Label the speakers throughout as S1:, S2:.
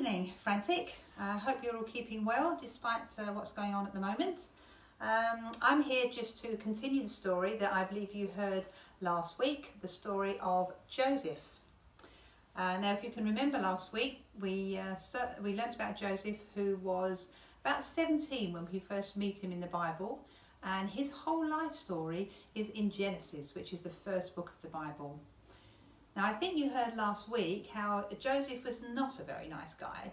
S1: evening, Frantic. I hope you're all keeping well despite what's going on at the moment. I'm here just to continue the story that I believe you heard last week, the story of Joseph. Now, if you can remember last week, we learnt about Joseph, who was about 17 when we first meet him in the Bible, and his whole life story is in Genesis, which is the first book of the Bible. Now, I think you heard last week how Joseph was not a very nice guy,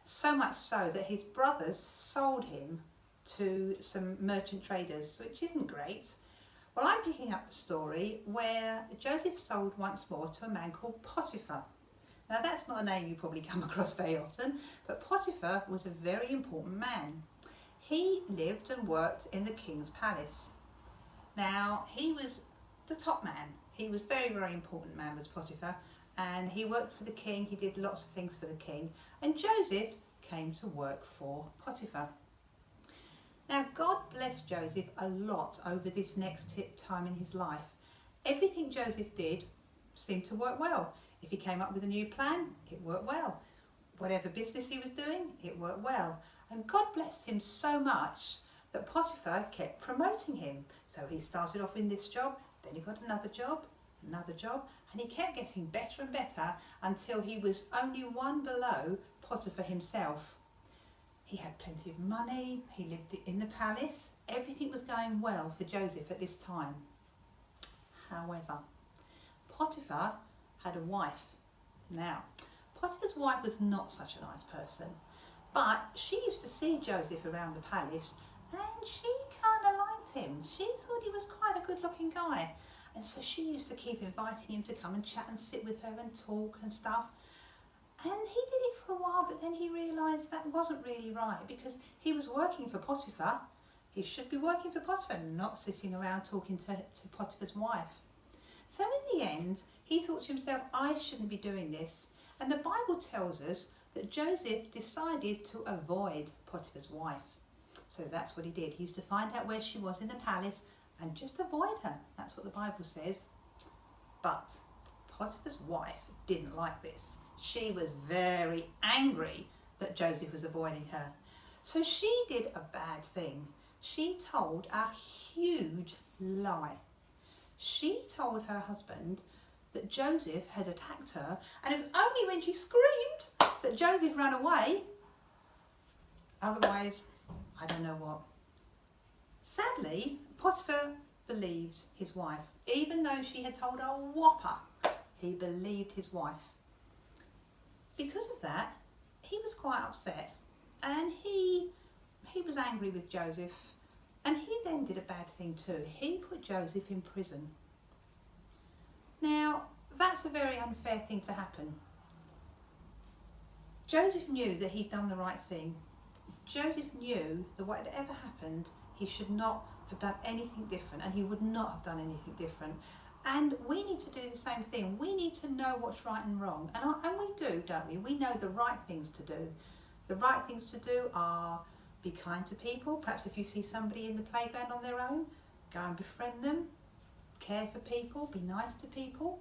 S1: so much so that his brothers sold him to some merchant traders, which isn't great. Well, I'm picking up the story where Joseph sold once more to a man called Potiphar. Now, that's not a name you probably come across very often, but Potiphar was a very important man. He lived and worked in the king's palace. Now, he was the top man. He was very, very important man, was Potiphar, and he worked for the king. He did lots of things for the king, and Joseph came to work for Potiphar. Now, God blessed Joseph a lot over this next time in his life. Everything Joseph did seemed to work well. If he came up with a new plan, it worked well. Whatever business he was doing, it worked well. And God blessed him so much that Potiphar kept promoting him. So he started off in this job, then he got another job, and he kept getting better and better until he was only one below Potiphar himself. He had plenty of money, he lived in the palace, everything was going well for Joseph at this time. However, Potiphar had a wife. Now, Potiphar's wife was not such a nice person, but she used to see Joseph around the palace and she kind of liked him. She thought he was quite a good looking guy. And so she used to keep inviting him to come and chat and sit with her and talk and stuff. And he did it for a while, but then he realised that wasn't really right because he was working for Potiphar. He should be working for Potiphar, not sitting around talking to Potiphar's wife. So in the end, he thought to himself, I shouldn't be doing this. And the Bible tells us that Joseph decided to avoid Potiphar's wife. So that's what he did. He used to find out where she was in the palace and just avoid her. That's what the Bible says. But Potiphar's wife didn't like this. She was very angry that Joseph was avoiding her. So she did a bad thing. She told a huge lie. She told her husband that Joseph had attacked her, and it was only when she screamed that Joseph ran away. Otherwise, I don't know what. Sadly, Potiphar believed his wife. Even though she had told a whopper, he believed his wife. Because of that, he was quite upset, and he was angry with Joseph, and he then did a bad thing too. He put Joseph in prison. Now, that's a very unfair thing to happen. Joseph knew that he'd done the right thing. Joseph knew that whatever happened, he should not have done anything different, and he would not have done anything different. And we need to do the same thing. We need to know what's right and wrong. And we do, don't we? We know the right things to do. The right things to do are be kind to people. Perhaps if you see somebody in the playground on their own, go and befriend them. Care for people. Be nice to people.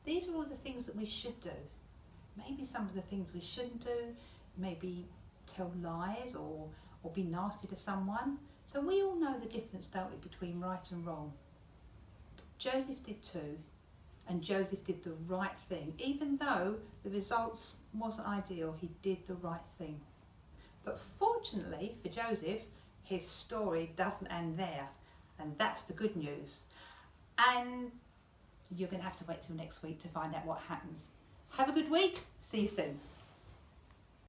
S1: These are all the things that we should do. Maybe some of the things we shouldn't do. Maybe tell lies or be nasty to someone. So we all know the difference, don't we, between right and wrong. Joseph did too, and Joseph did the right thing. Even though the results wasn't ideal, he did the right thing. But fortunately for Joseph, his story doesn't end there, and that's the good news. And you're going to have to wait till next week to find out what happens. Have a good week. See you soon.